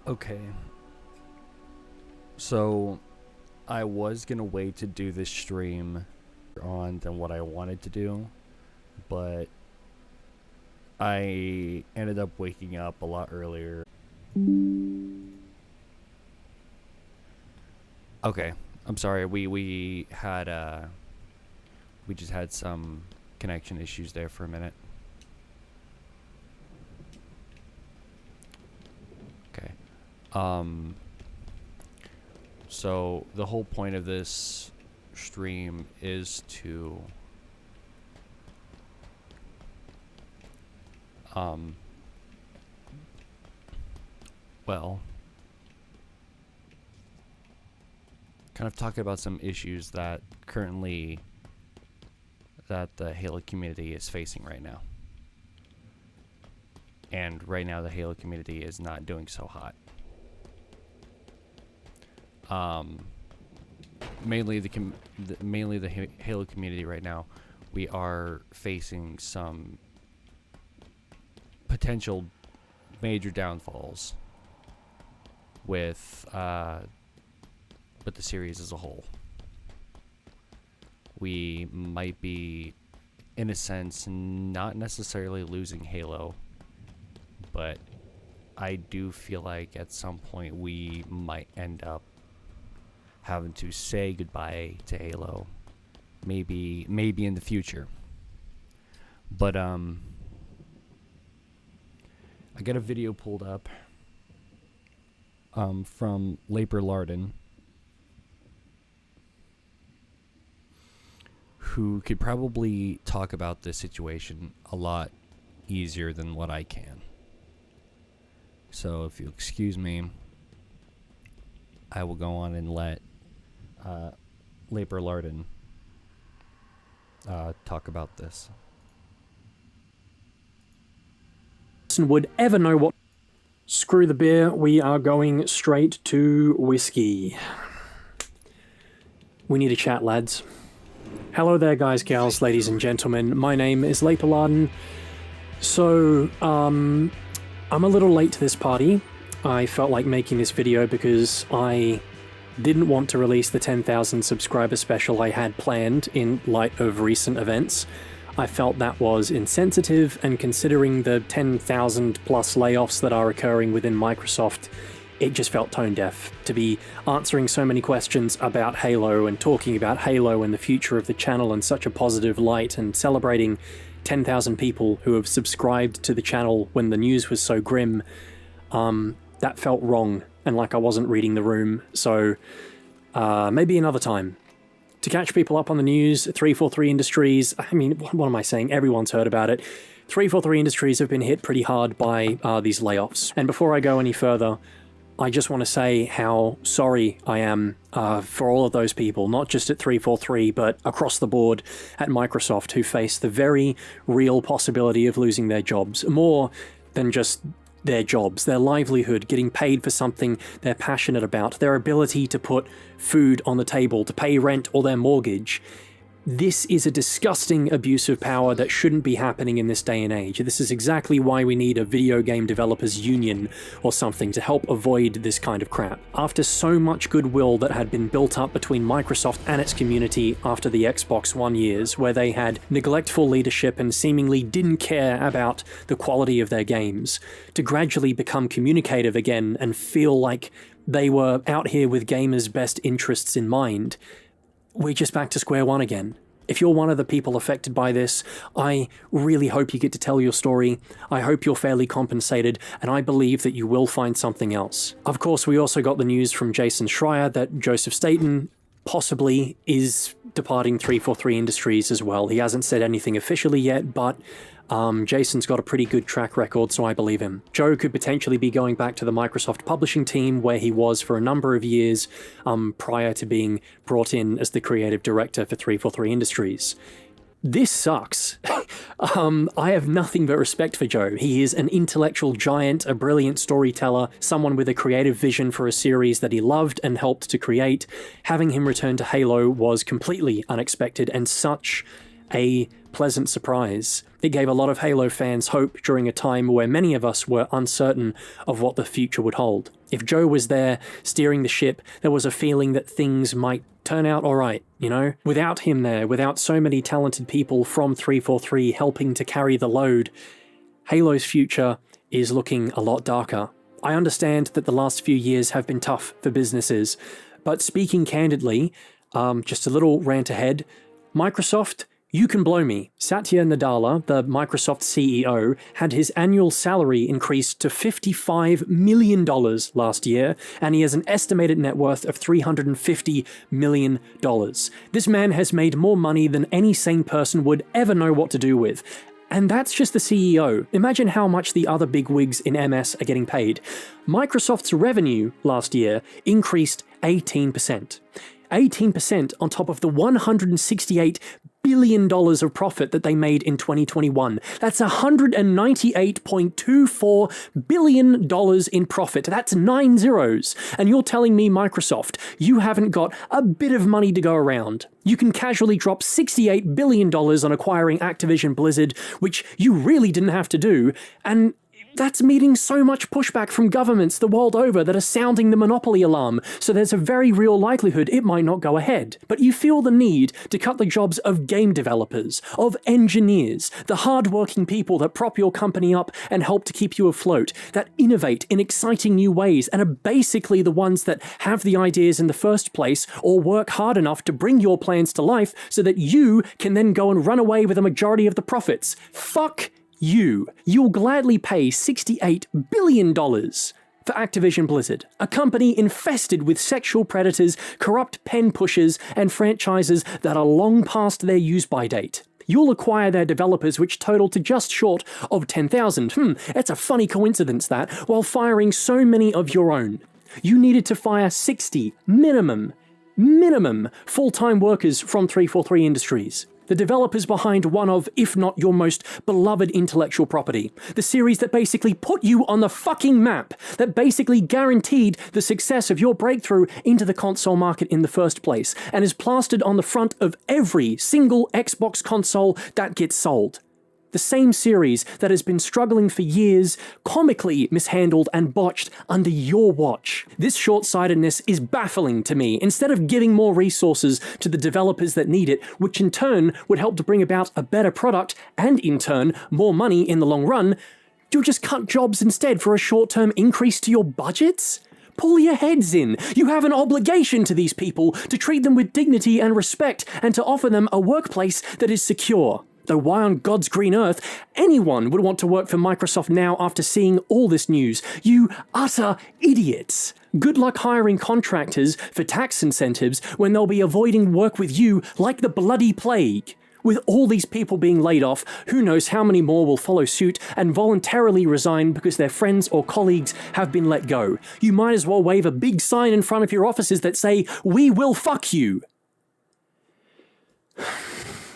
Okay. So I was gonna wait to do this stream on than what I wanted to do, but I ended up waking up a lot earlier. Okay, I'm sorry. We had we just had some connection issues there for a minute. Okay. So the whole point of this stream is to well, kind of talk about some issues that currently that the Halo community is facing right now. And right now the Halo community is not doing so hot. Mainly the Halo community right now, we are facing some potential major downfalls with the series as a whole. We might be, in a sense, not necessarily losing Halo, but I do feel like at some point we might end up having to say goodbye to Halo, maybe in the future. But I got a video pulled up from Laper Larden, who could probably talk about this situation a lot easier than what I can. So if you'll excuse me, I will go on and let Laper Larden talk about this. Would ever know what. Screw the beer, we are going straight to whiskey. We need a chat, lads. Hello there, guys, gals, ladies and gentlemen. My name is Laper Larden. So, I'm a little late to this party. I felt like making this video because I didn't want to release the 10,000 subscriber special I had planned in light of recent events. I felt that was insensitive, and considering the 10,000 plus layoffs that are occurring within Microsoft, it just felt tone deaf to be answering so many questions about Halo and talking about Halo and the future of the channel in such a positive light, and celebrating 10,000 people who have subscribed to the channel when the news was so grim. That felt wrong, and like I wasn't reading the room, so maybe another time. To catch people up on the news, 343 Industries, I mean, what am I saying? Everyone's heard about it. 343 Industries have been hit pretty hard by these layoffs. And before I go any further, I just want to say how sorry I am for all of those people, not just at 343, but across the board at Microsoft, who face the very real possibility of losing their jobs. More than just their jobs, their livelihood, getting paid for something they're passionate about, their ability to put food on the table, to pay rent or their mortgage. This is a disgusting abuse of power that shouldn't be happening in this day and age. This is exactly why we need a video game developers union or something to help avoid this kind of crap. After so much goodwill that had been built up between Microsoft and its community after the Xbox One years, where they had neglectful leadership and seemingly didn't care about the quality of their games, to gradually become communicative again and feel like they were out here with gamers' best interests in mind, we're just back to square one again. If you're one of the people affected by this, I really hope you get to tell your story. I hope you're fairly compensated, and I believe that you will find something else. Of course, we also got the news from Jason Schreier that Joseph Staten possibly is departing 343 Industries as well. He hasn't said anything officially yet, but Jason's got a pretty good track record, so I believe him. Joe could potentially be going back to the Microsoft publishing team, where he was for a number of years prior to being brought in as the creative director for 343 Industries. This sucks. I have nothing but respect for Joe. He is an intellectual giant, a brilliant storyteller, someone with a creative vision for a series that he loved and helped to create. Having him return to Halo was completely unexpected and such a pleasant surprise. It gave a lot of Halo fans hope during a time where many of us were uncertain of what the future would hold. If Joe was there steering the ship, there was a feeling that things might turn out alright, you know? Without him there, without so many talented people from 343 helping to carry the load, Halo's future is looking a lot darker. I understand that the last few years have been tough for businesses, but speaking candidly, just a little rant ahead, Microsoft, you can blow me. Satya Nadella, the Microsoft CEO, had his annual salary increased to $55 million last year, and he has an estimated net worth of $350 million. This man has made more money than any sane person would ever know what to do with. And that's just the CEO. Imagine how much the other bigwigs in MS are getting paid. Microsoft's revenue last year increased 18%. 18% on top of the $168 billion of profit that they made in 2021. That's $198.24 billion in profit. That's 9 zeros. And you're telling me, Microsoft, you haven't got a bit of money to go around. You can casually drop $68 billion on acquiring Activision Blizzard, which you really didn't have to do, and that's meeting so much pushback from governments the world over that are sounding the monopoly alarm, so there's a very real likelihood it might not go ahead. But you feel the need to cut the jobs of game developers, of engineers, the hard-working people that prop your company up and help to keep you afloat, that innovate in exciting new ways and are basically the ones that have the ideas in the first place or work hard enough to bring your plans to life so that you can then go and run away with a majority of the profits. Fuck you'll gladly pay $68 billion for Activision Blizzard, a company infested with sexual predators, corrupt pen pushers, and franchises that are long past their use-by date. You'll acquire their developers, which total to just short of 10,000. It's a funny coincidence that, while firing so many of your own. You needed to fire 60 minimum full-time workers from 343 Industries. The developers behind one of, if not your most beloved intellectual property. The series that basically put you on the fucking map, that basically guaranteed the success of your breakthrough into the console market in the first place, and is plastered on the front of every single Xbox console that gets sold. The same series that has been struggling for years, comically mishandled and botched under your watch. This short-sightedness is baffling to me. Instead of giving more resources to the developers that need it, which in turn would help to bring about a better product and in turn more money in the long run, you'll just cut jobs instead for a short-term increase to your budgets? Pull your heads in. You have an obligation to these people to treat them with dignity and respect and to offer them a workplace that is secure. Though why on God's green earth anyone would want to work for Microsoft now after seeing all this news? You utter idiots. Good luck hiring contractors for tax incentives when they'll be avoiding work with you like the bloody plague. With all these people being laid off, who knows how many more will follow suit and voluntarily resign because their friends or colleagues have been let go. You might as well wave a big sign in front of your offices that say, "We will fuck you."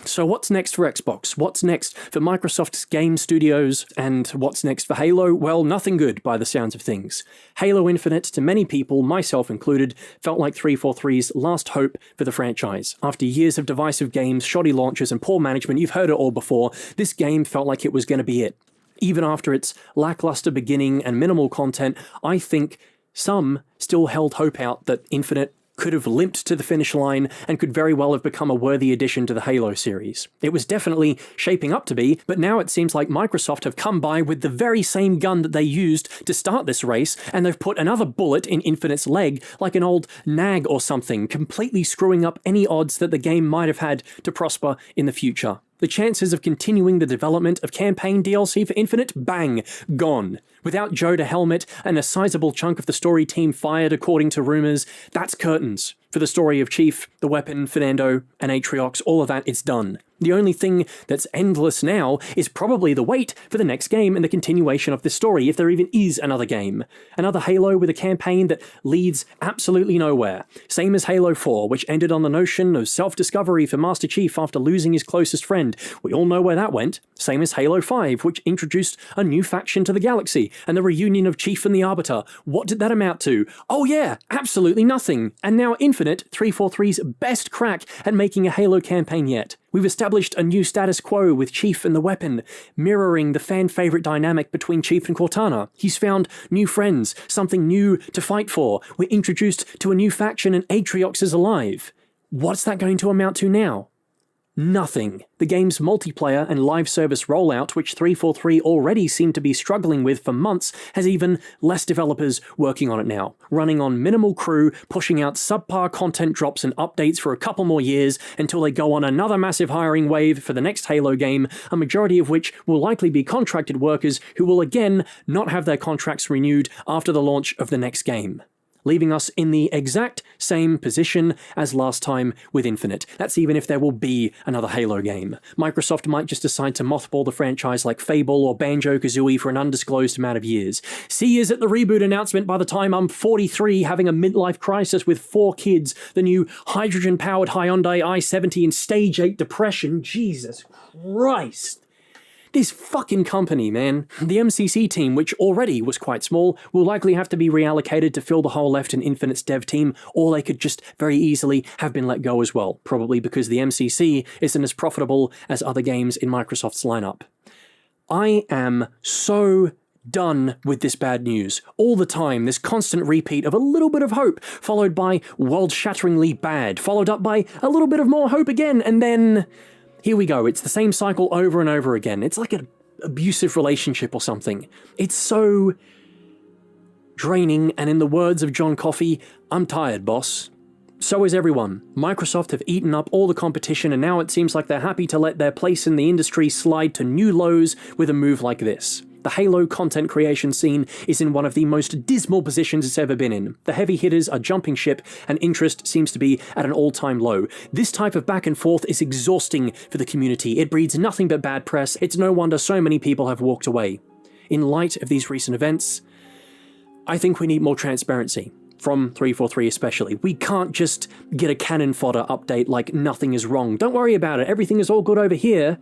So what's next for Xbox? What's next for Microsoft's game studios? And what's next for Halo? Well, nothing good by the sounds of things. Halo Infinite, to many people, myself included, felt like 343's last hope for the franchise. After years of divisive games, shoddy launches, and poor management, you've heard it all before, this game felt like it was going to be it. Even after its lackluster beginning and minimal content, I think some still held hope out that Infinite could have limped to the finish line and could very well have become a worthy addition to the Halo series. It was definitely shaping up to be, but now it seems like Microsoft have come by with the very same gun that they used to start this race, and they've put another bullet in Infinite's leg like an old nag or something, completely screwing up any odds that the game might have had to prosper in the future. The chances of continuing the development of campaign DLC for Infinite, bang, gone. Without Joe to helmet and a sizable chunk of the story team fired according to rumors, that's curtains. For the story of Chief, the weapon, Fernando, and Atriox, all of that, it's done. The only thing that's endless now is probably the wait for the next game and the continuation of this story, if there even is another game. Another Halo with a campaign that leads absolutely nowhere. Same as Halo 4, which ended on the notion of self-discovery for Master Chief after losing his closest friend. We all know where that went. Same as Halo 5, which introduced a new faction to the galaxy, and the reunion of Chief and the Arbiter. What did that amount to? Oh yeah, absolutely nothing. And now Infinite, 343's best crack at making a Halo campaign yet. We've established a new status quo with Chief and the weapon, mirroring the fan-favorite dynamic between Chief and Cortana. He's found new friends, something new to fight for. We're introduced to a new faction and Atriox is alive. What's that going to amount to now? Nothing. The game's multiplayer and live service rollout, which 343 already seemed to be struggling with for months, has even less developers working on it now, running on minimal crew, pushing out subpar content drops and updates for a couple more years until they go on another massive hiring wave for the next Halo game, a majority of which will likely be contracted workers who will again not have their contracts renewed after the launch of the next game, leaving us in the exact same position as last time with Infinite. That's even if there will be another Halo game. Microsoft might just decide to mothball the franchise like Fable or Banjo-Kazooie for an undisclosed amount of years. See yous at the reboot announcement by the time I'm 43 having a midlife crisis with 4 kids, the new hydrogen-powered Hyundai i70 and Stage 8 depression. Jesus Christ. This fucking company, man. The MCC team, which already was quite small, will likely have to be reallocated to fill the hole left in Infinite's dev team, or they could just very easily have been let go as well, probably because the MCC isn't as profitable as other games in Microsoft's lineup. I am so done with this bad news. All the time, this constant repeat of a little bit of hope, followed by world-shatteringly bad, followed up by a little bit of more hope again, and then here we go. It's the same cycle over and over again. It's like an abusive relationship or something. It's so draining, and in the words of John Coffey, I'm tired, boss. So is everyone. Microsoft have eaten up all the competition, and now it seems like they're happy to let their place in the industry slide to new lows with a move like this. The Halo content creation scene is in one of the most dismal positions it's ever been in. The heavy hitters are jumping ship, and interest seems to be at an all-time low. This type of back and forth is exhausting for the community. It breeds nothing but bad press. It's no wonder so many people have walked away. In light of these recent events, I think we need more transparency. From 343 especially. We can't just get a cannon fodder update like nothing is wrong. Don't worry about it. Everything is all good over here.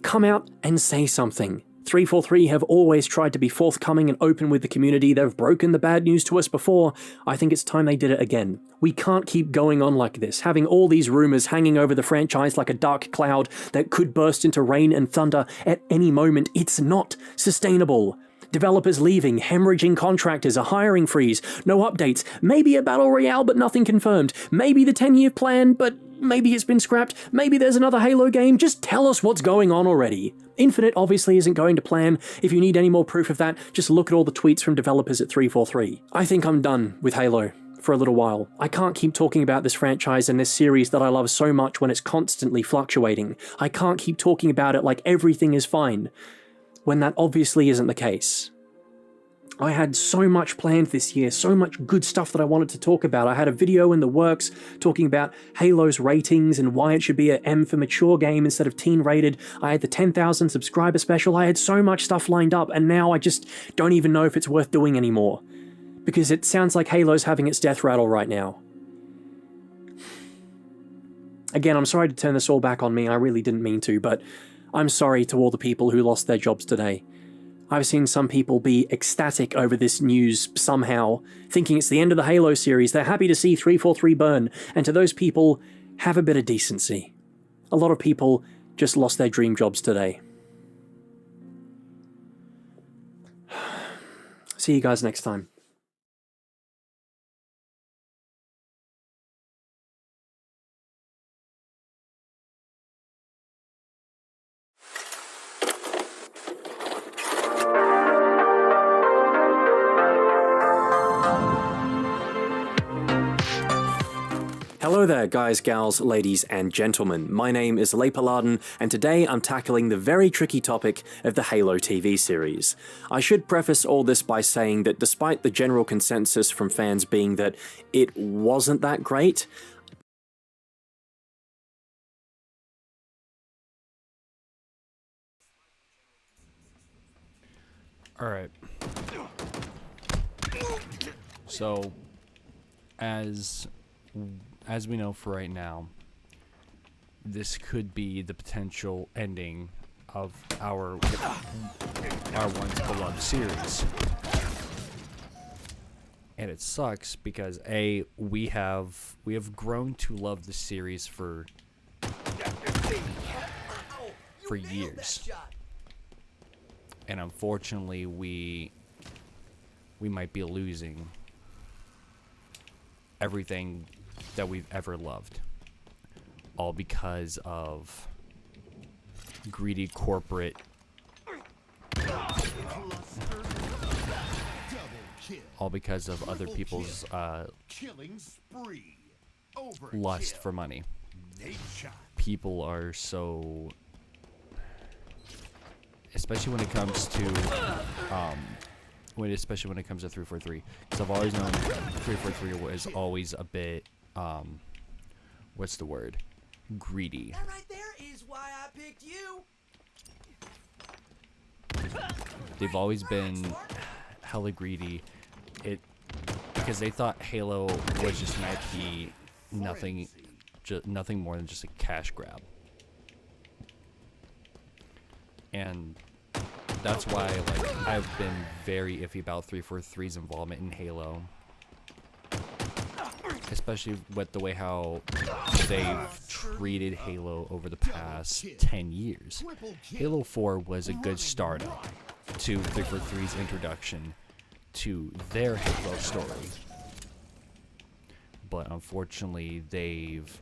Come out and say something. 343 have always tried to be forthcoming and open with the community. They've broken the bad news to us before. I think it's time they did it again. We can't keep going on like this, having all these rumors hanging over the franchise like a dark cloud that could burst into rain and thunder at any moment. It's not sustainable. Developers leaving, hemorrhaging contractors, a hiring freeze, no updates, maybe a battle royale but nothing confirmed, maybe the 10-year plan but maybe it's been scrapped, maybe there's another Halo game, just tell us what's going on already. Infinite obviously isn't going to plan. If you need any more proof of that, just look at all the tweets from developers at 343. I think I'm done with Halo for a little while. I can't keep talking about this franchise and this series that I love so much when it's constantly fluctuating. I can't keep talking about it like everything is fine, when that obviously isn't the case. I had so much planned this year, so much good stuff that I wanted to talk about. I had a video in the works talking about Halo's ratings and why it should be a M for mature game instead of teen rated. I had the 10,000 subscriber special. I had so much stuff lined up, and now I just don't even know if it's worth doing anymore. Because it sounds like Halo's having its death rattle right now. Again, I'm sorry to turn this all back on me. I really didn't mean to, but I'm sorry to all the people who lost their jobs today. I've seen some people be ecstatic over this news somehow, thinking it's the end of the Halo series. They're happy to see 343 burn, and to those people, have a bit of decency. A lot of people just lost their dream jobs today. See you guys next time. Hello there, guys, gals, ladies, and gentlemen. My name is Leipaladin, and today I'm tackling the very tricky topic of the Halo TV series. I should preface all this by saying that despite the general consensus from fans being that it wasn't that great, Alright. So, as we know for right now, this could be the potential ending of our once beloved series. And it sucks because we have grown to love the series for for years. And unfortunately, we might be losing everything that we've ever loved, all because of greedy corporate all because of other people's lust for money. People are so, especially when it comes to especially when it comes to 343, because I've always known 343 was always a bit what's the word, greedy. That right there is why I picked you. They've always been hella greedy. Because they thought Halo was just an IP, nothing more than just a cash grab. And that's why, like, I've been very iffy about 343's involvement in Halo, especially with the way how they've treated Halo over the past 10 years. Halo 4 was a good startup to 343's introduction to their Halo story, but unfortunately they've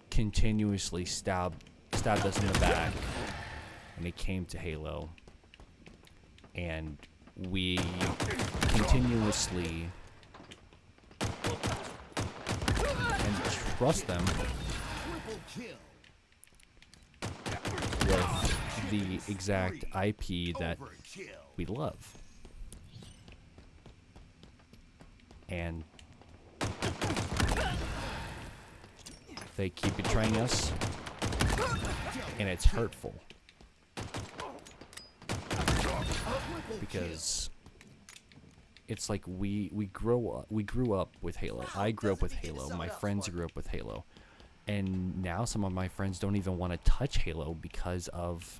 continuously stabbed us in the back when it came to Halo, and we continuously and trust them with the exact IP that we love. And they keep betraying us, and it's hurtful, because it's like we grew up with Halo. I grew up with Halo. My friends grew up with Halo, and now some of my friends don't even want to touch Halo because of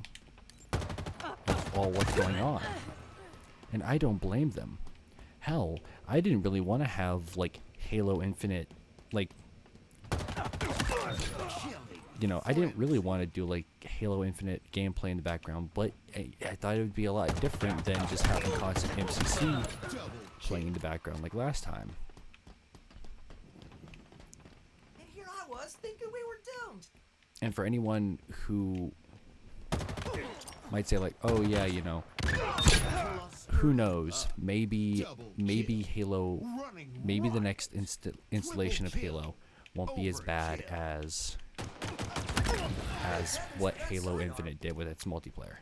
all what's going on, and I don't blame them. Hell, I didn't really want to have, like, Halo Infinite, like, you know, I didn't really want to do, like, Halo Infinite gameplay in the background, but I thought it would be a lot different than just having constant MCC playing in the background like last time. And here I was thinking we were doomed. And for anyone who might say, like, oh yeah, you know, who knows, maybe Halo, maybe the next installation of Halo won't be as bad as what Halo Infinite did with its multiplayer.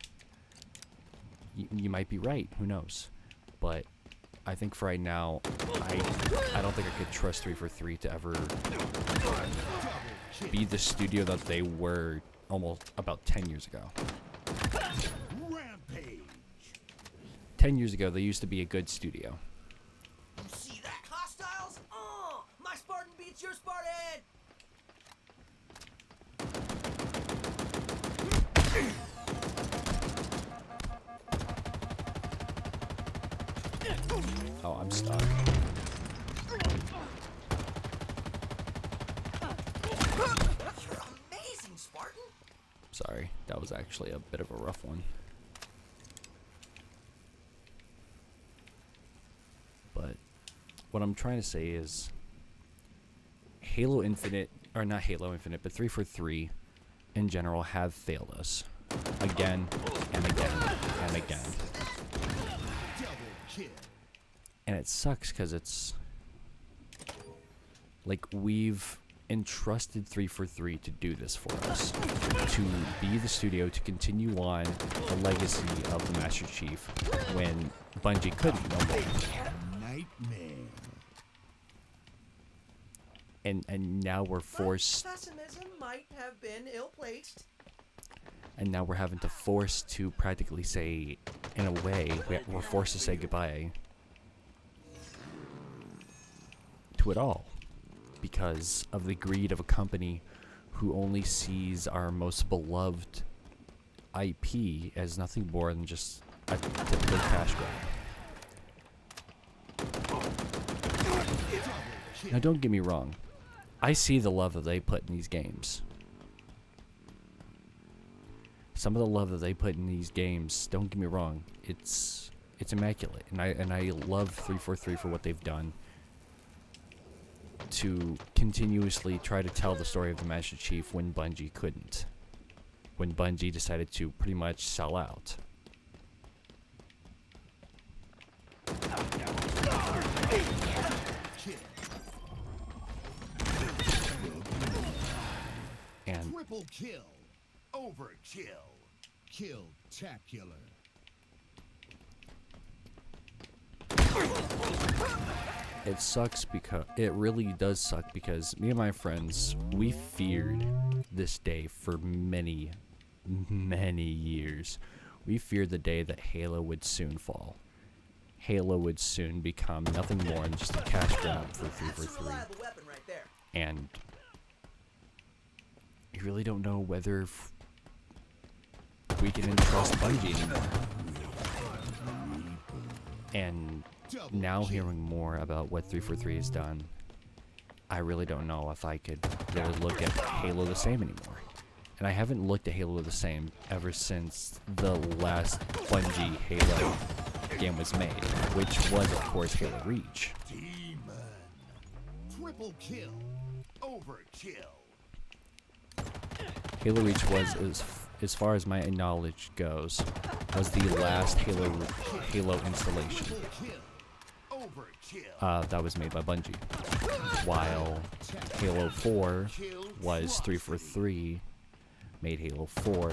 You might be right, who knows, but I think for right now, I don't think I could trust 343 to ever be the studio that they were almost about 10 years ago. 10 years ago, they used to be a good studio. You see that, hostiles? Oh, my Spartan beats your Spartan! Oh, I'm stuck. You're amazing, Spartan! Sorry, that was actually a bit of a rough one. But what I'm trying to say is Halo Infinite, or not Halo Infinite, but 343 in general have failed us again and again and again. And it sucks because it's like we've entrusted 343 to do this for us, to be the studio to continue on the legacy of the Master Chief when Bungie couldn't no more. And now we're forced. Pessimism might have been ill-placed. And now we're having to force to practically say, in a way, we're forced to say goodbye to it all because of the greed of a company who only sees our most beloved IP as nothing more than just a typical cash grab. Now, don't get me wrong. I see the love that they put in these games. some of the love that they put in these games, don't get me wrong, it's immaculate, and I love 343 for what they've done to continuously try to tell the story of the Master Chief when Bungie couldn't, when Bungie decided to pretty much sell out. And triple kill, overkill, kill-tacular. it sucks because it really does suck because me and my friends, we feared this day for many years. We feared the day that Halo would soon fall. Halo would soon become nothing more than just a cash grab for 343. Weapon right there. And you really don't know whether we can entrust Bungie anymore. And now hearing more about what 343 has done, I really don't know if I could really look at Halo the same anymore. And I haven't looked at Halo the same ever since the last Bungie Halo game was made, which was of course Halo Reach. Demon. Triple kill, overkill. Halo Reach was, as far as my knowledge goes, was the last Halo installation that was made by Bungie. While Halo 4 was 343, made Halo 4,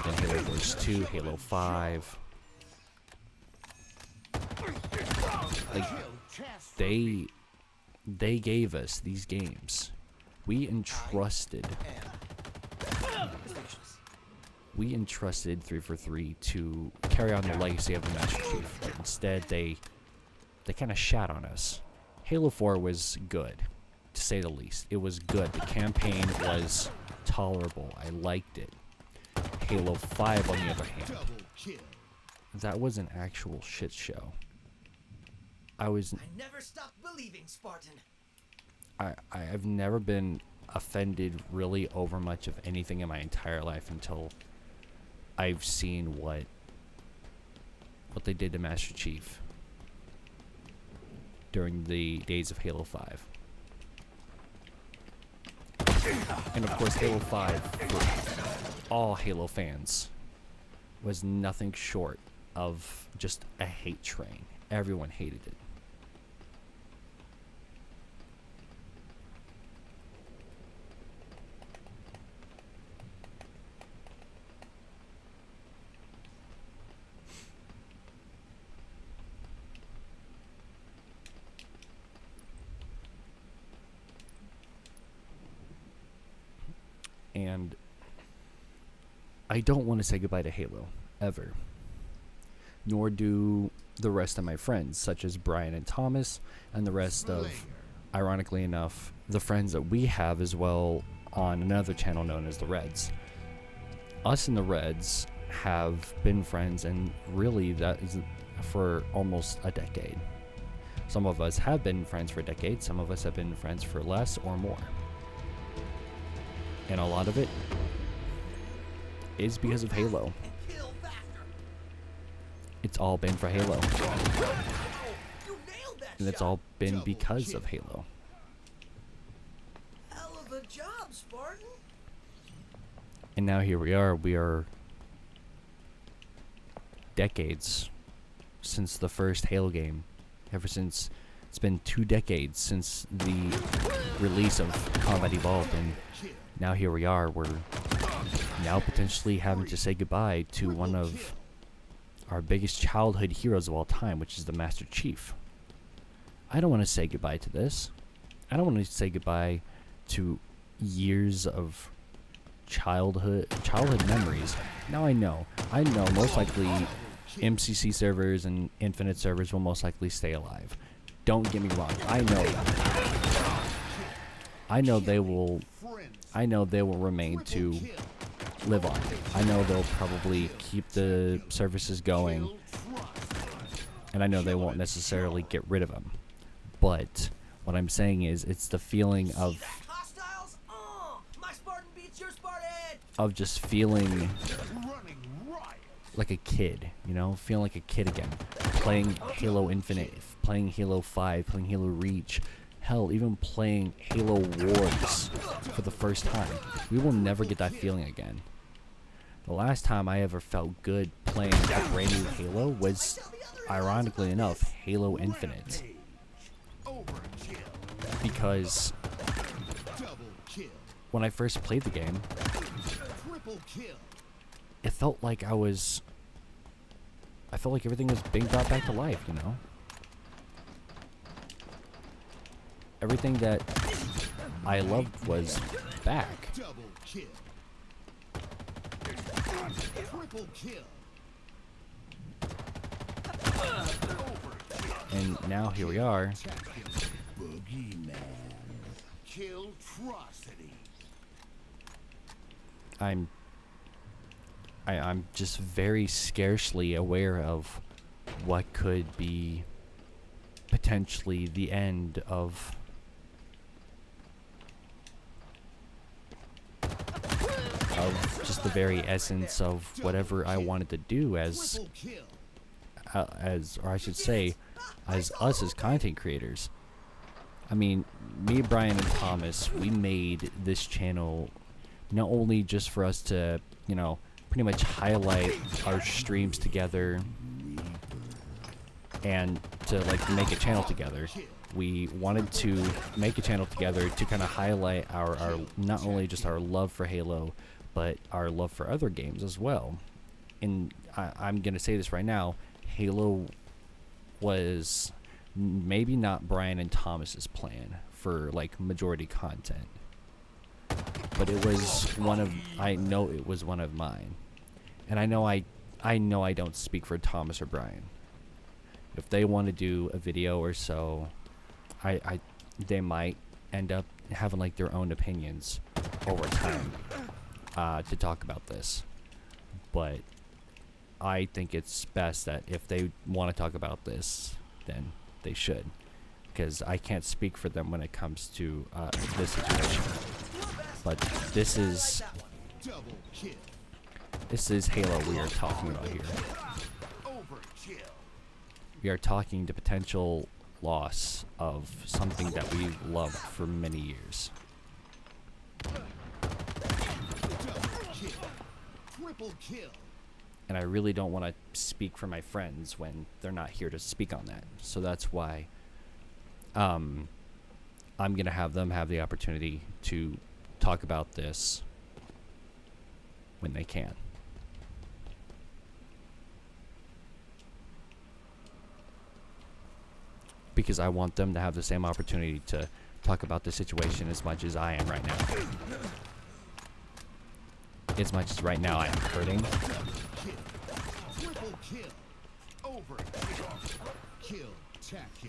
then Halo Force 2, Halo 5. Like, they gave us these games. We entrusted 343 to carry on the legacy of the Master Chief, but instead they kind of shat on us. Halo 4 was good, to say the least. It was good. The campaign was tolerable. I liked it. Halo 5, on the other hand, that was an actual shit show. I never stopped believing, Spartan. I've never been offended really over much of anything in my entire life until I've seen what they did to Master Chief during the days of Halo 5. And of course Halo 5, for all Halo fans, was nothing short of just a hate train. Everyone hated it. And I don't want to say goodbye to Halo, ever. Nor do the rest of my friends, such as Brian and Thomas, and the rest of, ironically enough, the friends that we have as well on another channel known as the Reds. Us and the Reds have been friends, and really that is for almost a decade. Some of us have been friends for a decade, some of us have been friends for less or more. And a lot of it is because of Halo. It's all been for Halo. And it's all been because of Halo. Hell of a job, Spartan. And now here we are. We are decades since the first Halo game. Ever since, it's been 2 decades since the release of Combat Evolved, and now here we are. We're now potentially having to say goodbye to one of our biggest childhood heroes of all time, which is the Master Chief. I don't want to say goodbye to this. I don't want to say goodbye to years of childhood memories. Now I know most likely MCC servers and Infinite servers will most likely stay alive. Don't get me wrong. I know that. I know they will remain to live on. I know they'll probably keep the services going, and I know they won't necessarily get rid of them. But what I'm saying is, it's the feeling of Hostiles? My Spartan beats your Spartan. just feeling like a kid, you know, feeling like a kid again, playing Halo Infinite, playing Halo 5, playing Halo Reach, hell, even playing Halo Wars for the first time. We will never get that feeling again. The last time I ever felt good playing a brand new Halo was, ironically enough, Halo Infinite. Because when I first played the game, it felt like I felt like everything was being brought back to life, you know? Everything that I loved was back. And now here we are. I'm just very scarcely aware of what could be potentially the end of just the very essence of whatever I wanted to do as or I should say, as us as content creators. I mean, me, Brian, and Thomas, we made this channel not only just for us to, you know, pretty much highlight our streams together and to like make a channel together. We wanted to make a channel together to kind of highlight our not only just our love for Halo, but our love for other games as well. And I'm gonna say this right now, Halo was maybe not Brian and Thomas's plan for like majority content, but it was I know it was one of mine. And I know I don't speak for Thomas or Brian. If they want to do a video or so, they might end up having like their own opinions over time to talk about this. But I think it's best that if they want to talk about this, then they should, because I can't speak for them when it comes to this situation. But this is Halo we are talking about here. We are talking the potential loss of something that we've loved for many years. And I really don't want to speak for my friends when they're not here to speak on that. So that's why I'm going to have them have the opportunity to talk about this when they can. Because I want them to have the same opportunity to talk about the situation as much as I am right now. As much as right now I am hurting.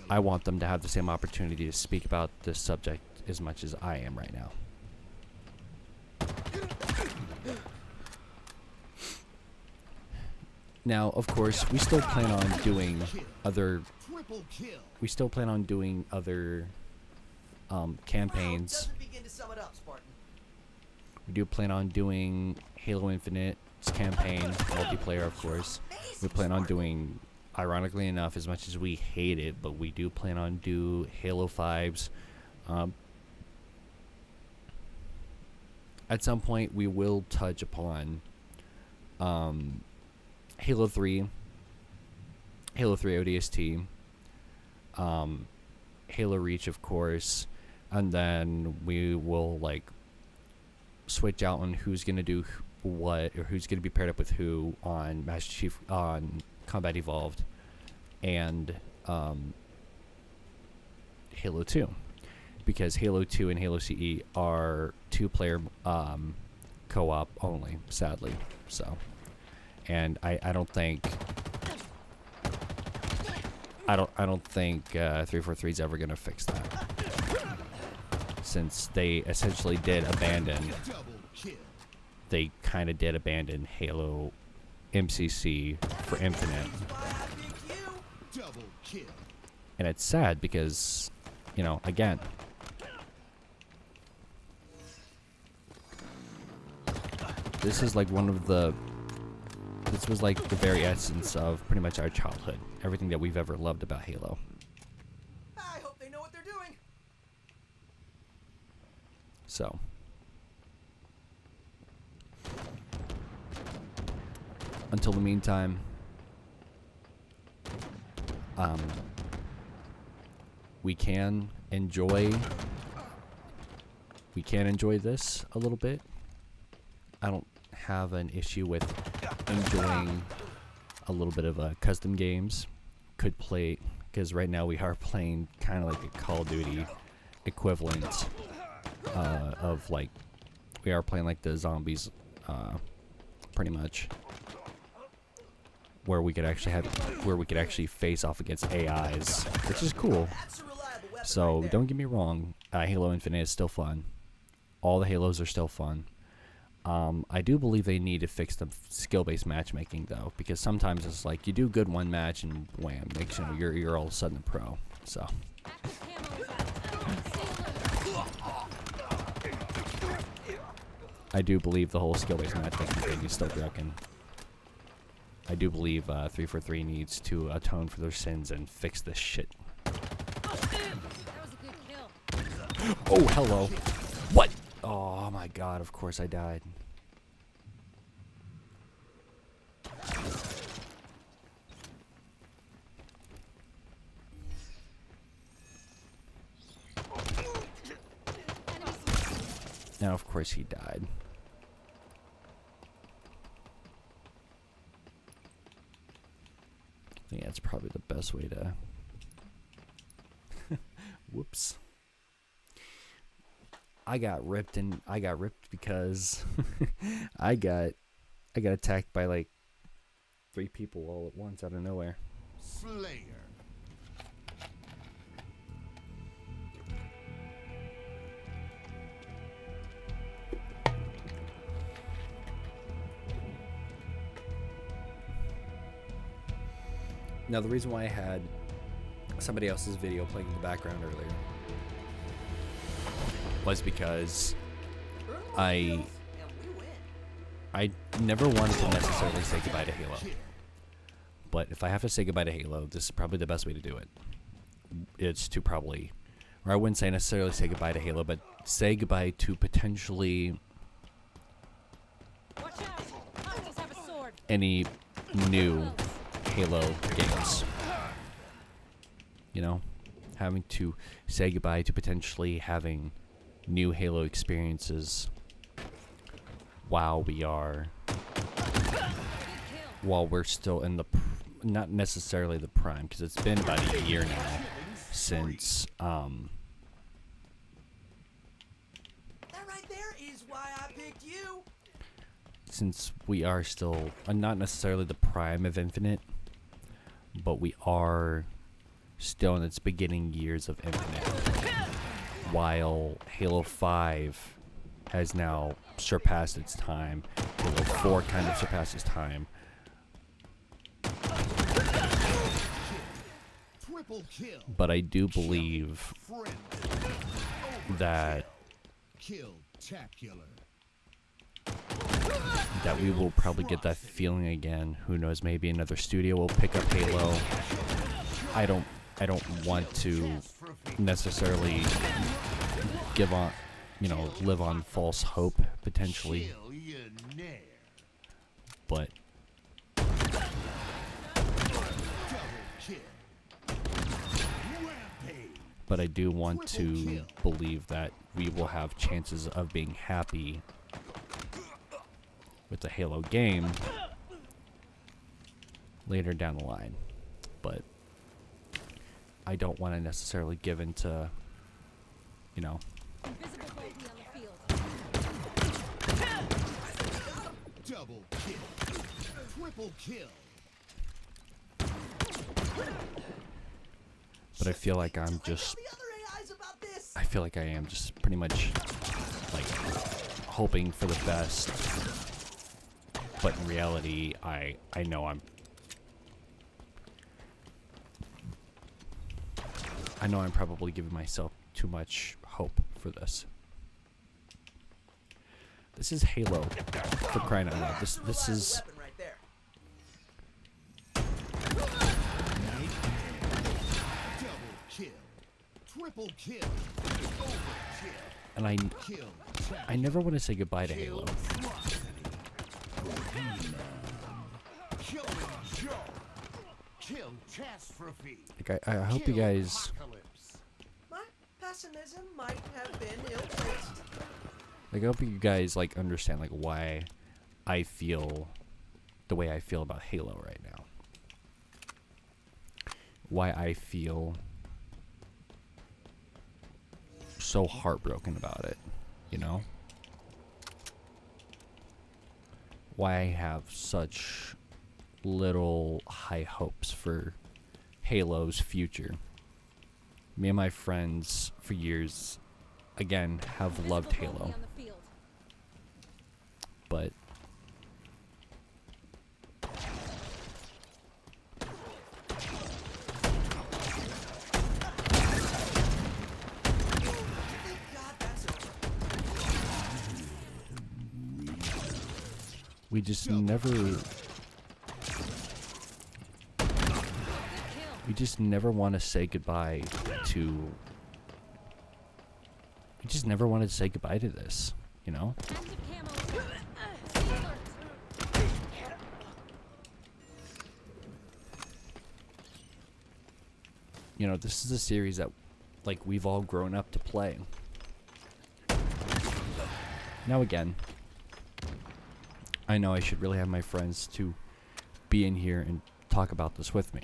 I want them to have the same opportunity to speak about this subject as much as I am right now. Now, of course, we still plan on doing other campaigns. We do plan on doing Halo Infinite's campaign, multiplayer, of course. We plan on doing, ironically enough, as much as we hate it, but we do plan on do Halo 5's. At some point, we will touch upon Halo 3, Halo 3 ODST, Halo Reach, of course, and then we will like switch out on who's gonna do what, or who's gonna be paired up with who on Master Chief, on Combat Evolved, and Halo 2, because Halo 2 and Halo CE are 2-player co-op only, sadly. So, and I don't think 343 is ever gonna fix that, since they essentially did abandon. They kind of did abandon Halo MCC for Infinite. And it's sad because, you know, again, this is like one of the This was like the very essence of pretty much our childhood. Everything that we've ever loved about Halo. I hope they know what they're doing. So. Until the meantime, we can enjoy this a little bit. I don't have an issue with enjoying a little bit of custom games. Could play, because right now we are playing kind of like a Call of Duty equivalent of like, we are playing like the zombies pretty much, where we could actually face off against AIs, which is cool. That's a reliable weapon So right there. don't get me wrong, Halo Infinite is still fun. All the Halos are still fun. I do believe they need to fix the skill-based matchmaking though, because sometimes it's like you do good one match and wham, makes you know you're all of a sudden a pro. So I do believe the whole skill-based matchmaking thing is still broken. I do believe 343 needs to atone for their sins and fix this shit. Oh, hello. What? Oh my god, of course I died. Now, of course, he died. I think that's probably the best way to... Whoops. I got ripped because I got attacked by like 3 people all at once out of nowhere. Slayer. Now the reason why I had somebody else's video playing in the background earlier was because Earn more I kills, and we win. I never wanted to necessarily say goodbye to Halo. But if I have to say goodbye to Halo, this is probably the best way to do it. It's to probably, or I wouldn't say necessarily say goodbye to Halo, but say goodbye to potentially Watch out! Hostiles have a sword. any new Halo games. You know, having to say goodbye to potentially having new Halo experiences while we're still in the not necessarily the prime, because it's been about a year now since That right there is why I picked you. since we are still not necessarily the prime of Infinite, but we are still in its beginning years of Infinite, while Halo 5 has now surpassed its time. Halo 4 kind of surpassed its time. Triple kill. But I do believe Friend. that Kill-tacular. we will probably get that feeling again. Who knows, maybe another studio will pick up Halo. I don't want to necessarily live on false hope potentially, Billionaire. but Double kill. Rampage. but I do want to believe that we will have chances of being happy with the Halo game later down the line. But I don't want to necessarily give into, Invisible bogey on the field. Double kill. Triple kill. but I feel like I'm just, Tell the other AIs about this. I feel like I am just pretty much like hoping for the best. But in reality, I know I'm probably giving myself too much hope for this. This is Halo, for crying out loud. This is Weapon right there. Triple kill. Overkill. And I Kill. never want to say goodbye to Halo. Killing Joe. Kill catastrophe. Like I hope you Kill guys apocalypse. My pessimism might have been ill-placed. like I hope you guys like understand like why I feel the way I feel about Halo right now. Why I feel so heartbroken about it, you know? Why I have such little high hopes for Halo's future. Me and my friends for years, again, have loved Invisible Halo, bogey on the field. but Thank God that's over. we just never, Good kill. we just never want to say goodbye to, we just never wanted to say goodbye to this, you know? Active camo. Stay alert. You know, this is a series that, like, we've all grown up to play. Now again, I know I should really have my friends to be in here and talk about this with me.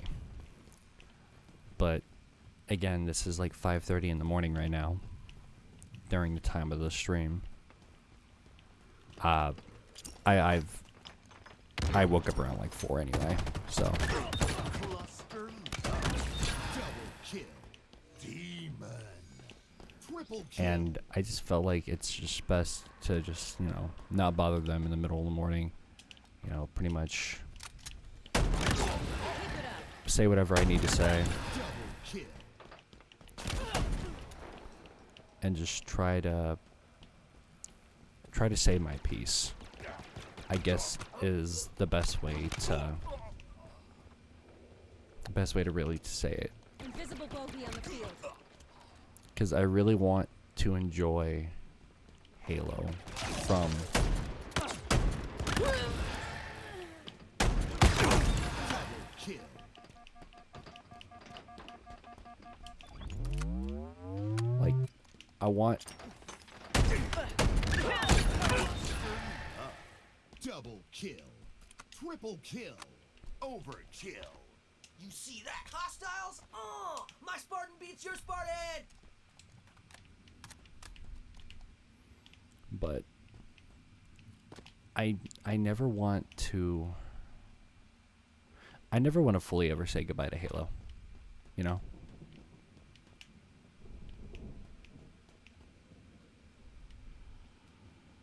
But, again, this is like 5:30 in the morning right now, during the time of the stream. I woke up around like 4 anyway, so... Cluster. Double kill. Demon. Triple kill. And I just felt like it's just best to just, you know, not bother them in the middle of the morning. You know, pretty much Keep it up. say whatever I need to say Double kill. and just try to say my piece. I guess is the best way to really say it. Invisible bogey on the field. Because I really want to enjoy Halo from Kill. like I want Double kill. Triple kill. Overkill. You see that? Hostiles? My Spartan beats your Spartan! but I never want to fully ever say goodbye to Halo. You know?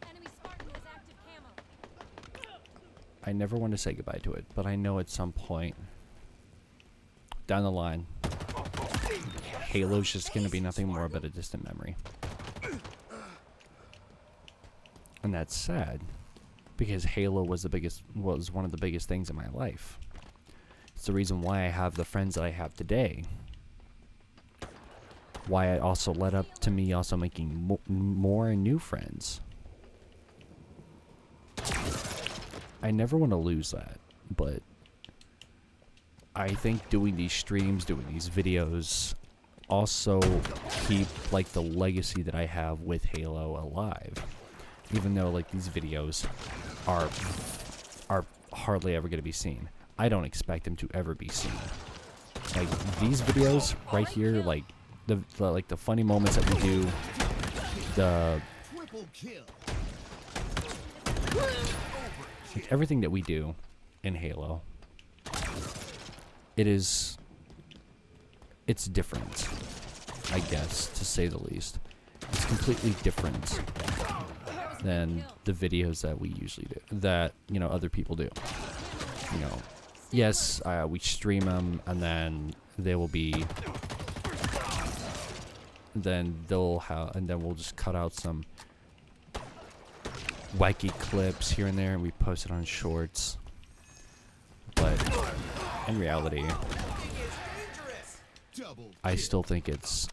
Enemy Spartan has active camo. I never want to say goodbye to it, but I know at some point down the line, Halo's just going to be nothing more but a distant memory. And that's sad, because Halo was one of the biggest things in my life. It's the reason why I have the friends that I have today. Why it also led up to me also making more new friends. I never want to lose that, but I think doing these streams, doing these videos, also keep like the legacy that I have with Halo alive. Even though like these videos are hardly ever going to be seen. I don't expect them to ever be seen. Like these videos right here, like the funny moments that we do, the Triple kill. like, everything that we do in Halo, it's different, I guess, to say the least. It's completely different than the videos that we usually do, that, you know, other people do. You know, yes, we stream them, and then they will be, then we'll just cut out some wacky clips here and there, and we post it on shorts. But in reality, It's dangerous! Double I kill. still think it's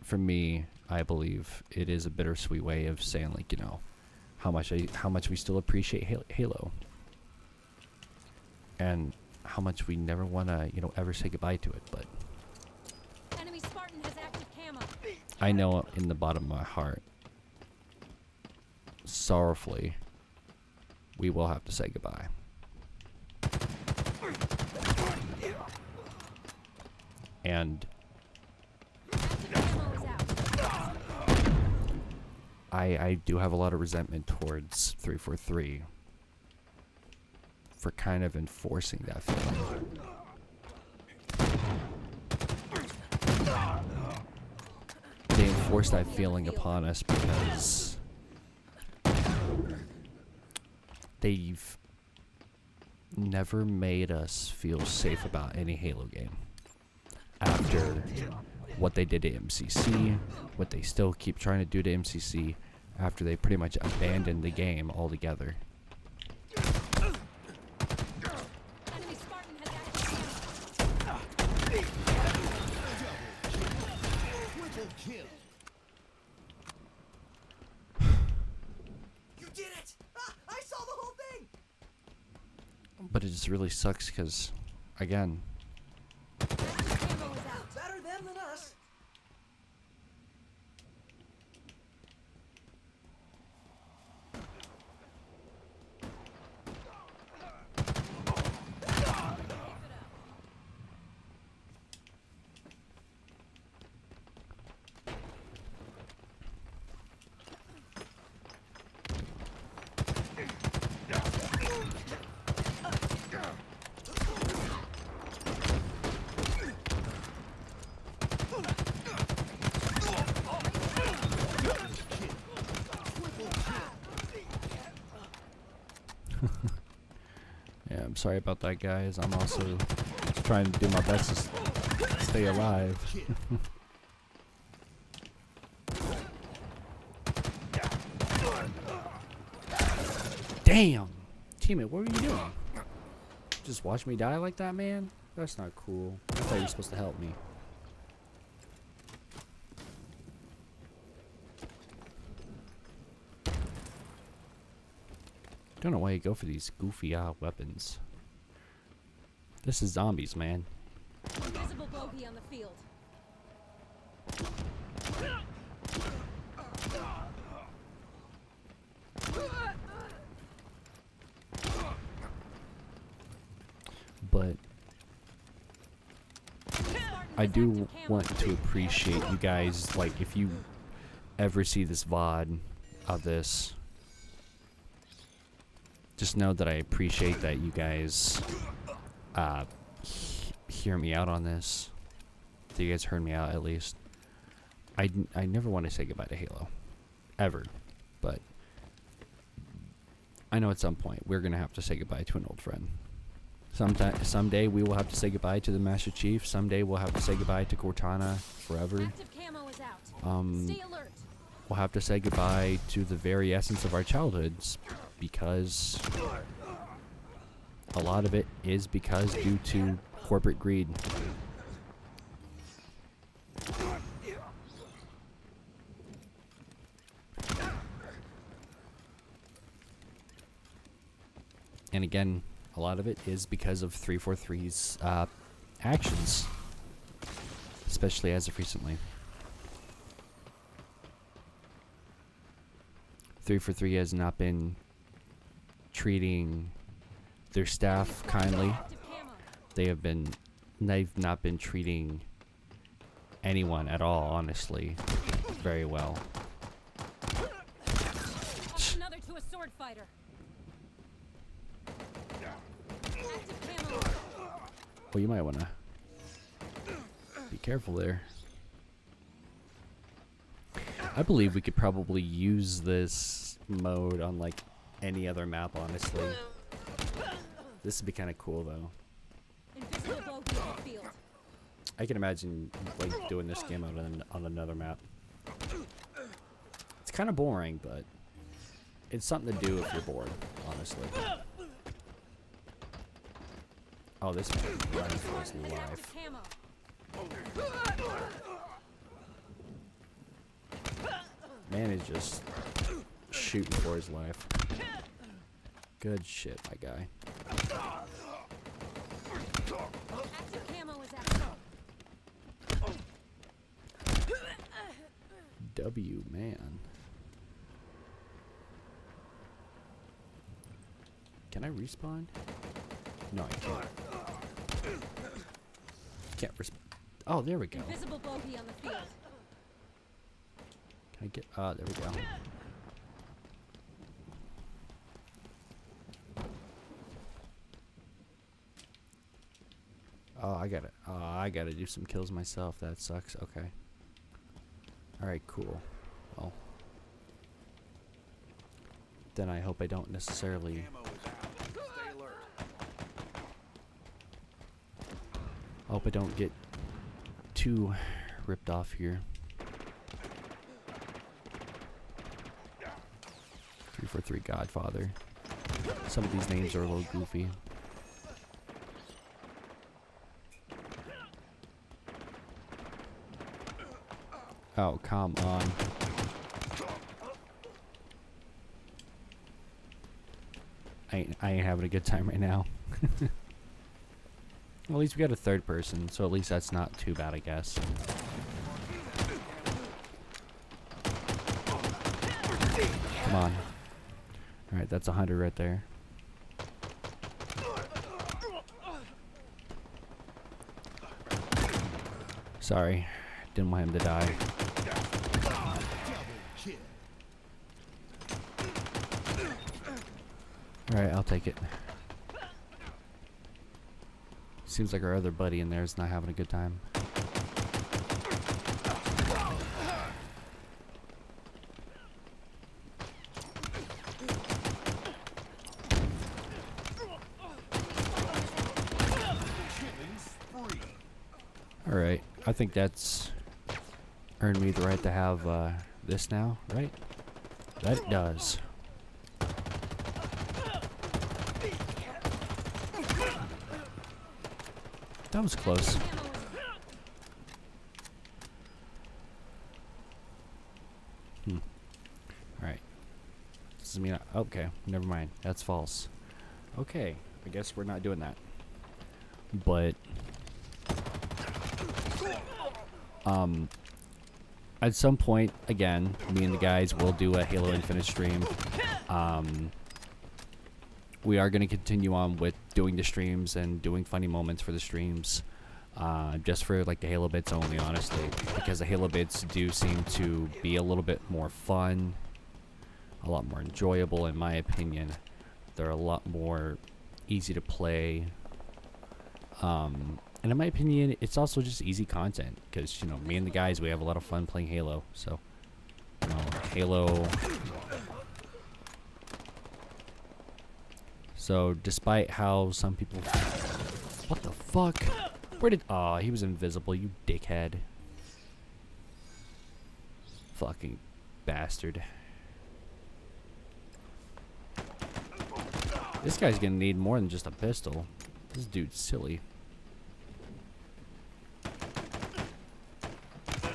for me, I believe it is a bittersweet way of saying, like, you know, how much we still appreciate Halo, and how much we never want to, you know, ever say goodbye to it. But Enemy Spartan has active camo. I know in the bottom of my heart, sorrowfully, we will have to say goodbye. And Active camo is out. I do have a lot of resentment towards 343 for kind of enforcing that feeling. They enforce that feeling upon us because they've never made us feel safe about any Halo game. After what they did to MCC, what they still keep trying to do to MCC, after they pretty much abandoned the game altogether. Enemy Spartan has active camo. Triple kill. You did it! Ah, I saw the whole thing! But it just really sucks because, again, Active camo is out. Better them than us. yeah, I'm sorry about that, guys. I'm also trying to do my best to stay alive. Damn! Teammate, what were you doing? Just watch me die like that, man? That's not cool. I thought you were supposed to help me. Don't know why you go for these goofy weapons. This is zombies, man. Invisible bogey on the field. But Spartan I has do active camo. want to appreciate you guys, like, if you ever see this VOD of this, just know that I appreciate that you guys hear me out on this. That you guys heard me out, at least. I never want to say goodbye to Halo. Ever. But I know at some point we're going to have to say goodbye to an old friend. Someday we will have to say goodbye to the Master Chief. Someday we'll have to say goodbye to Cortana forever. Active camo is out. Stay alert. We'll have to say goodbye to the very essence of our childhoods, because a lot of it is because due to corporate greed. And again, a lot of it is because of 343's actions, especially as of recently. 343 has not been treating their staff kindly. Active camo. They've not been treating anyone at all, honestly, very well. Up another to a sword fighter. Active camo. Well, you might want to be careful there. I believe we could probably use this mode on, like, any other map, honestly. This would be kind of cool, though. Invisible bogey on the field. I can imagine, like, doing this game on another map. It's kind of boring, but it's something to do if you're bored, honestly. Oh, this man is running for his Spartan has life. active camo. Man is just shooting for his life. Good shit, my guy. Active camo is active. W, man. Can I respawn? No, I can't. Can't respawn. Oh, there we go. Invisible bogey on the field. Can I get... there we go. Oh, I gotta do some kills myself. That sucks. Okay. Alright, cool. Well. Then I hope I don't necessarily... Ammo is out. Stay alert. I hope I don't get too ripped off here. 343 Godfather. Some of these names are a little goofy. Oh, come on. I ain't having a good time right now. Well, at least we got a third person, so at least that's not too bad, I guess. Come on. Alright, that's 100 right there. Sorry. Didn't want him to die. Double kill. Alright, I'll take it. Seems like our other buddy in there is not having a good time. Killing spree. Alright, I think that's earned me the right to have this now, right? That it does. That was close. Camo is Alright. Does it mean okay, never mind. That's false. Okay, I guess we're not doing that. But at some point, again, me and the guys will do a Halo Infinite stream. We are going to continue on with doing the streams and doing funny moments for the streams. Just for like the Halo bits only, honestly. Because the Halo bits do seem to be a little bit more fun. A lot more enjoyable, in my opinion. They're a lot more easy to play. And in my opinion, it's also just easy content. Because, you know, me and the guys, we have a lot of fun playing Halo. So, you know, Halo... So, despite how some people... What the fuck? Where did... Aw, he was invisible, you dickhead. Fucking bastard. This guy's gonna need more than just a pistol. This dude's silly.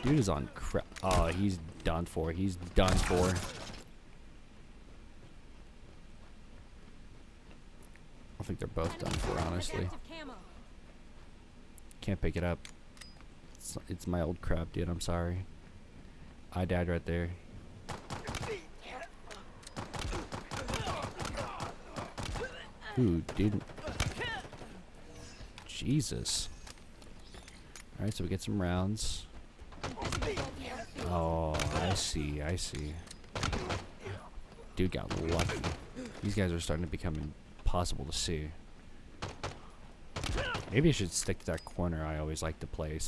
Dude is on crap. Oh, he's done for. He's done for. I think they're both done for, honestly. active camo. Can't pick it up. It's my old crap, dude. I'm sorry. I died right there. Ooh, dude. Jesus. Alright, so we get some rounds. Oh, I see, I see. Dude got lucky. These guys are starting to become impossible to see. Maybe I should stick to that corner I always like to play.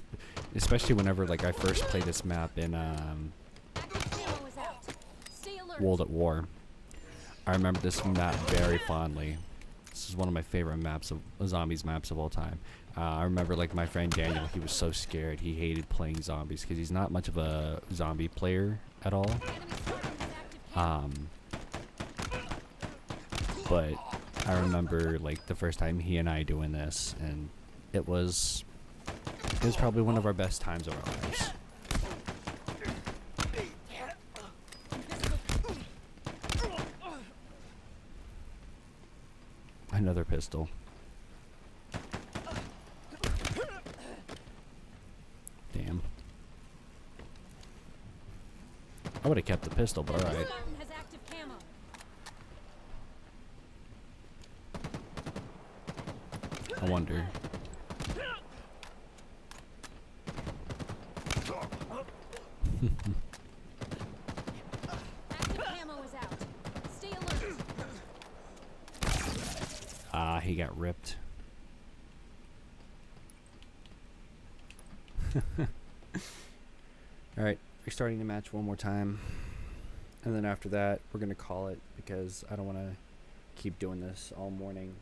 Especially whenever like I first played this map in Active camo is out. Stay alert. World at War. I remember this map very fondly. This is one of my favorite maps of zombies maps of all time. I remember like my friend Daniel, he was so scared. He hated playing zombies because he's not much of a zombie player at all. Enemy squadron has active camo. But I remember like the first time he and I doing this, and it was probably one of our best times of our lives. Another pistol. Damn. I would have kept the pistol, but alright. Spartan has active camo. I wonder. Active camo is out. Stay alert. Ah, he got ripped. Alright, restarting the match one more time. And then after that, we're going to call it because I don't want to keep doing this all morning.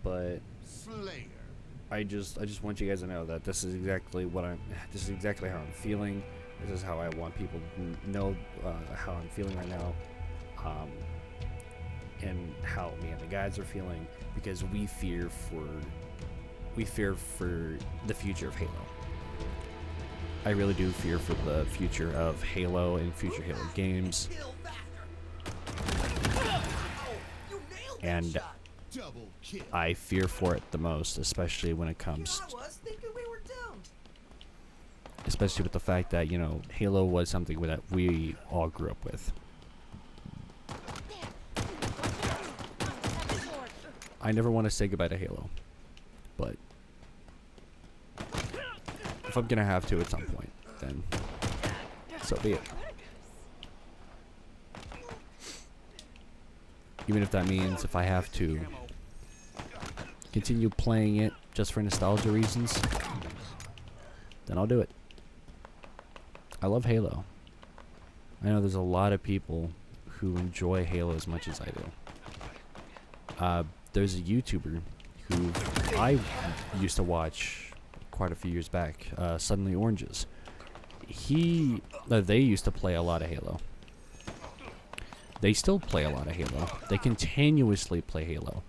But Slayer. I just want you guys to know that this is exactly this is exactly how I'm feeling. This is how I want people to know how I'm feeling right now. And how me and the guys are feeling, because we fear for the future of Halo. I really do fear for the future of Halo and future Halo games. Kill faster. Oh, you nailed that And shot. Double kill. I fear for it the most, especially when it Here comes, I was thinking we were doomed. especially with the fact that, you know, Halo was something that we all grew up with. I never want to say goodbye to Halo, but if I'm gonna have to at some point, then so be it. Even if that means if I have to continue playing it just for nostalgia reasons, then I'll do it. I love Halo. I know there's a lot of people who enjoy Halo as much as I do. There's a YouTuber who I used to watch quite a few years back, Suddenly Oranges. They used to play a lot of Halo. They still play a lot of Halo. They continuously play Halo.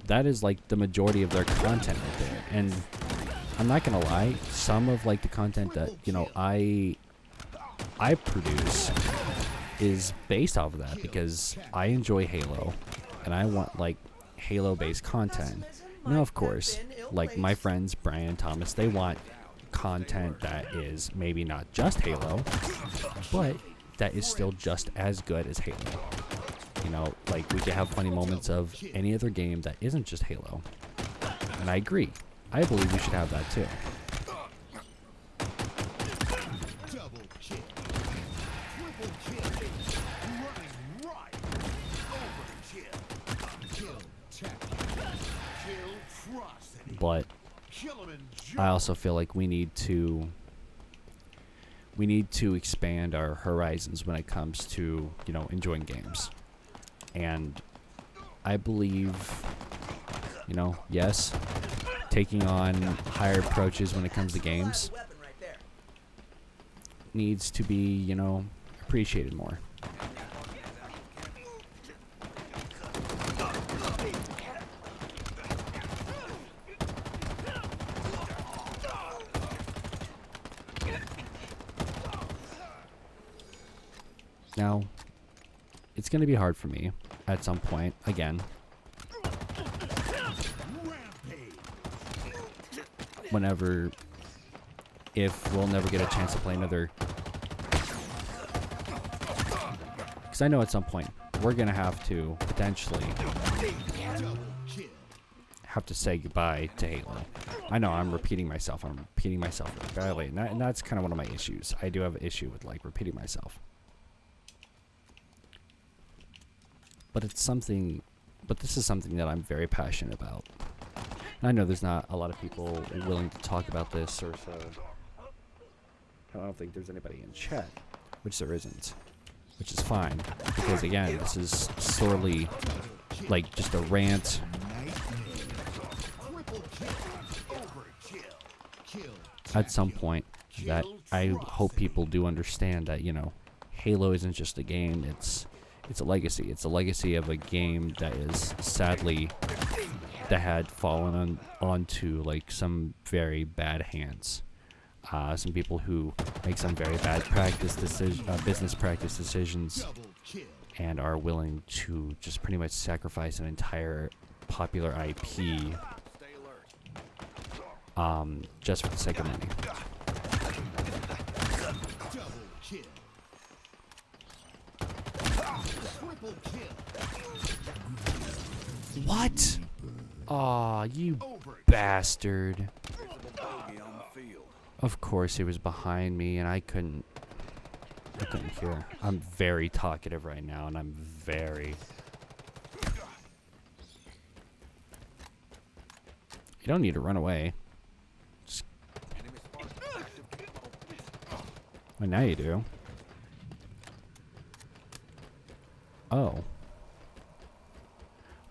That is like the majority of their content right there. And I'm not gonna lie, some of like the content that, you know, I produce is based off of that, because I enjoy Halo and I want like Halo-based content. Now, of course, like my friends Brian and Thomas, they want content that is maybe not just Halo, but that is still just as good as Halo. You know, like we can have funny moments of any other game that isn't just Halo. And I agree. I believe we should have that too. Double kill. Triple kill. Running right. Overkill. Kill tech. Kill frosty. But Kill him in I also feel like we need to expand our horizons when it comes to, you know, enjoying games. And I believe, you know, yes, taking on higher approaches when it comes to games Weapon right there. needs to be, you know, appreciated more. Now, it's going to be hard for me at some point, again, rampage. if we'll never get a chance to play another. Because I know at some point, we're going to have to potentially Double kill. have to say goodbye to Halo. I know I'm repeating myself badly, and that's kind of one of my issues. I do have an issue with like repeating myself. But it's something, but this is something that I'm very passionate about. And I know there's not a lot of people willing to talk about this, or so. I don't think there's anybody in chat, which there isn't, which is fine, because again, this is sorely like just a rant. Triple kill. Overkill. Kill At some point, that I hope people do understand that, you know, Halo isn't just a game, it's a legacy. It's a legacy of a game that is sadly that had fallen onto like some very bad hands. Some people who make some very bad business practice decisions, double kill. and are willing to just pretty much sacrifice an entire popular IP. Just for the sake of money. Double kill. Triple kill. What? Aw, you Overkill. bastard. Of course he was behind me and I couldn't hear. I'm very talkative right now and I'm very... You don't need to run away. Just... Well, now you do. Oh.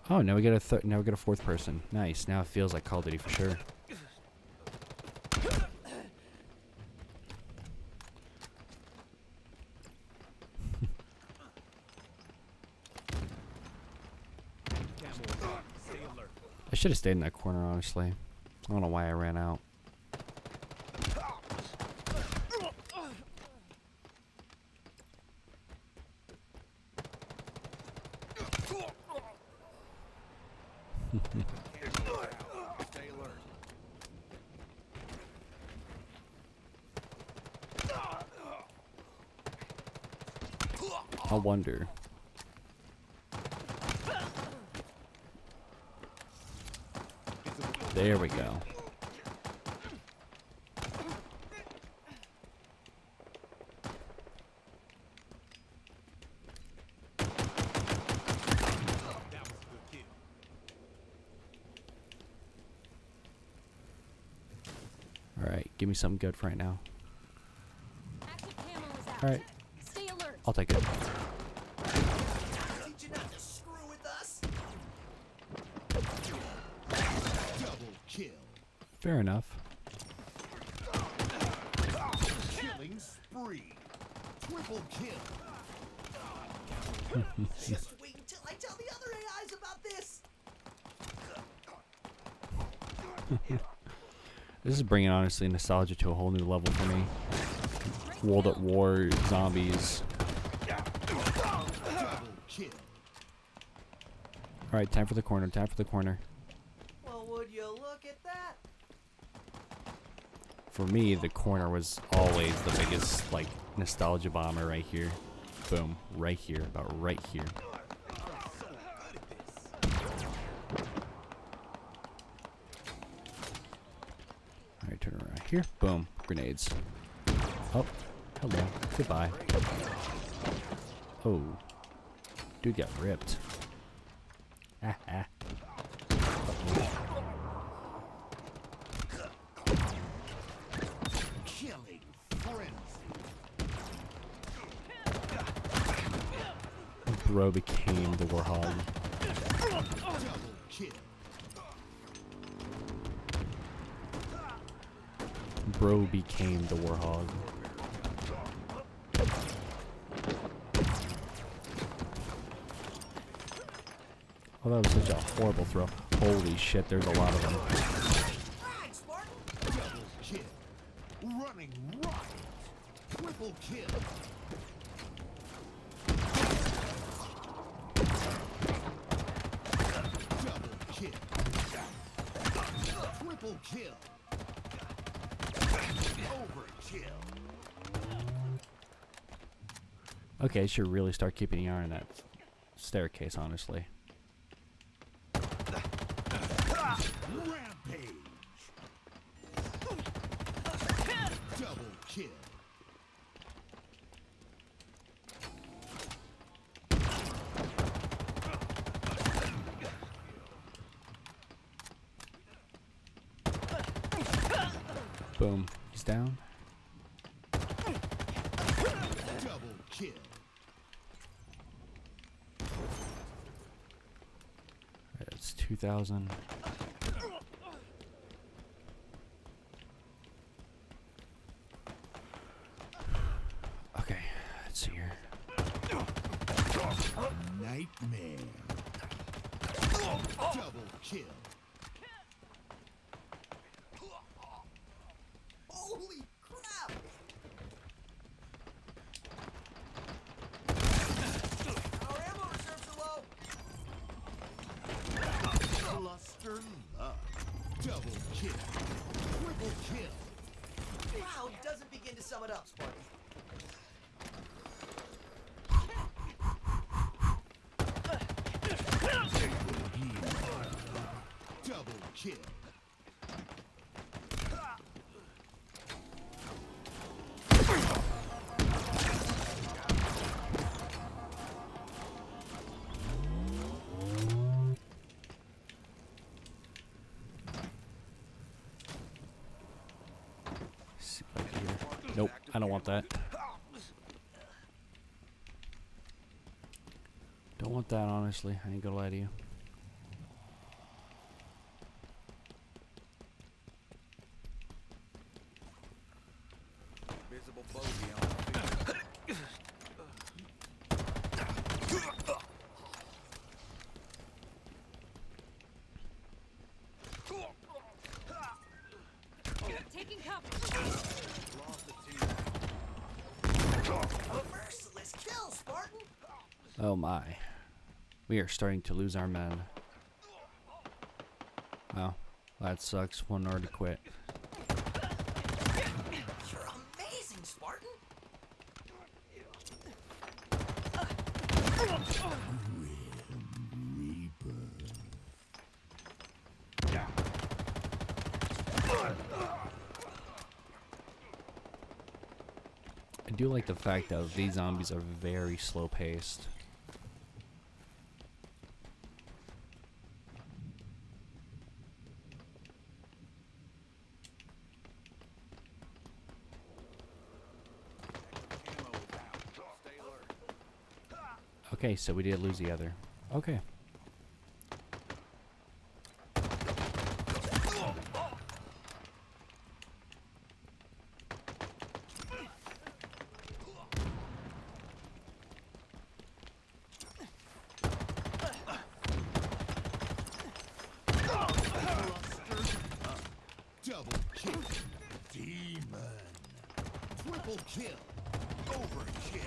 Oh, now we get a now we get a fourth person. Nice. Now it feels like Call of Duty for sure. I should have stayed in that corner, honestly. I don't know why I ran out. I wonder. There we go. Alright, give me something good for right now. Active camo is out. Alright, Stay alert. I'll take it. Teach you not to screw with us. Double kill. Fair enough. Killing spree. Triple kill. Just wait until I tell the other AIs about this. This is bringing, honestly, nostalgia to a whole new level for me. World at War, zombies. Double kill. Alright, time for the corner, time for the corner. Well, would you look at that? For me, the corner was always the biggest, like, nostalgia bomber right here. Boom. Right here. About right here. Alright, turn around here. Boom. Grenades. Oh. Hello. Goodbye. Oh. Dude got ripped. Ah ah. Killing frenzy. Bro became the Warhog. Double kill. Bro became the Warhog. Oh, that was such a horrible throw. Holy shit, there's a lot of them. Right, Spartan. Double kill. Running riot. Triple kill. Double kill. Triple kill. Overkill. Okay, I should really start keeping an eye on that staircase, honestly. Rampage. Double kill. Boom. He's down. Double kill. It's 2,000. Okay, let's see here. Nightmare. Double kill. Holy crap! Our ammo reserves are low. Double kill. Triple kill. Wow, doesn't begin to sum it up, Sparky. Double kill. See right here. Nope, I don't want that. Don't want that, honestly. I ain't gonna lie to you. Visible bogey on the field. Taking cover. Lost the team. A merciless kill, Spartan! Oh my. We are starting to lose our men. Wow. That sucks. One already quit. You're amazing, Spartan! I do like the fact that these zombies are very slow paced. Camo is out. Stay alert. Okay, so we did lose the other. Okay. Double kill. Demon. Triple kill. Overkill.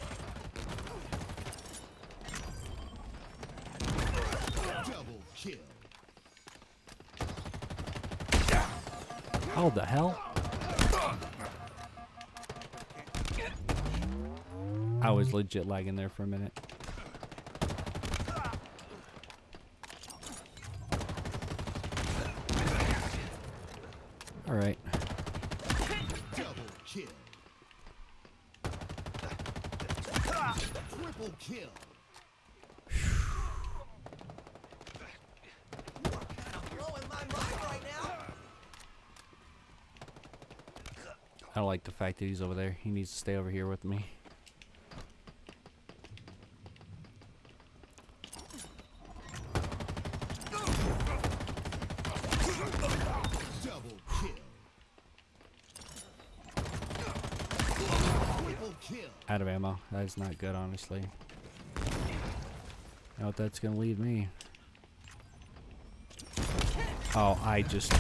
Double kill. How the hell? I was legit lagging there for a minute. All right. Double kill. Triple kill. You are kind of blowing my mind right now! I don't like the fact that he's over there. He needs to stay over here with me. Double kill. Triple kill. Out of ammo. That is not good, honestly. Know what that's gonna leave me? Oh, I just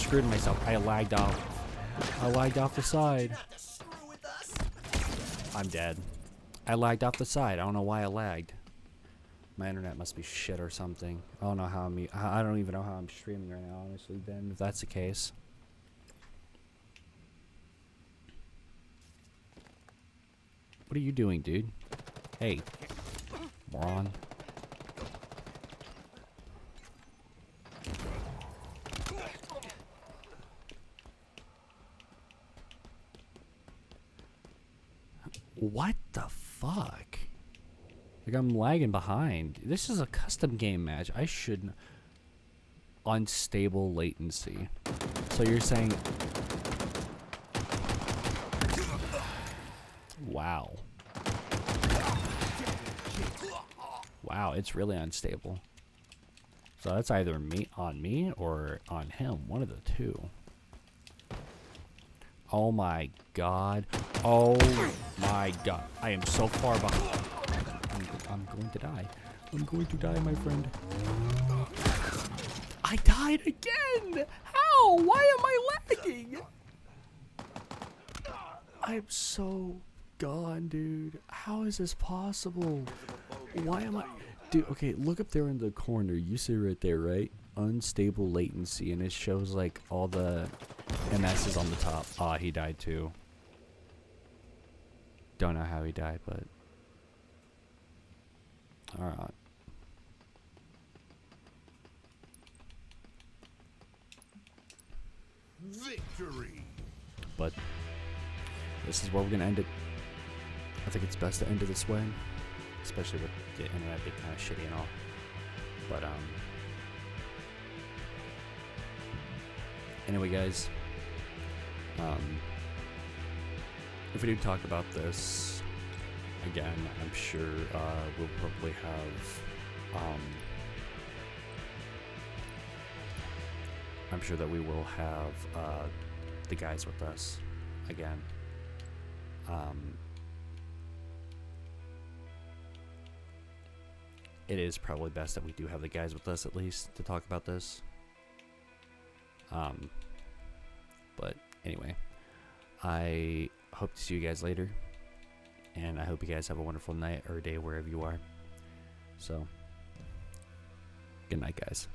screwed myself. I lagged off. I lagged off the side. Not to screw with us! I'm dead. I lagged off the side. I don't know why I lagged. My internet must be shit or something. I don't know how I don't even know how I'm streaming right now, honestly, Ben, if that's the case. What are you doing, dude? Hey. Moron. What the fuck? Like, I'm lagging behind. This is a custom game match. I should... Unstable latency. So you're saying... Wow. Wow, it's really unstable. So that's either on me or on him. One of the two. Oh my god. Oh my god. I am so far behind. I'm going to die. I'm going to die, my friend. I died again! How? Why am I lagging? I'm so gone, dude. How is this possible? Why am I... Dude, okay, look up there in the corner. You see right there, right? unstable latency, and it shows like all the MSs on the top. Ah, he died too. Don't know how he died, but alright. Victory. But this is where we're gonna end it. I think it's best to end it this way, especially with the internet being kind of shitty and all. But anyway, guys, if we do talk about this again, I'm sure we'll probably have I'm sure that we will have the guys with us again. It is probably best that we do have the guys with us at least to talk about this. But anyway, I hope to see you guys later, and I hope you guys have a wonderful night or day wherever you are. So, good night, guys.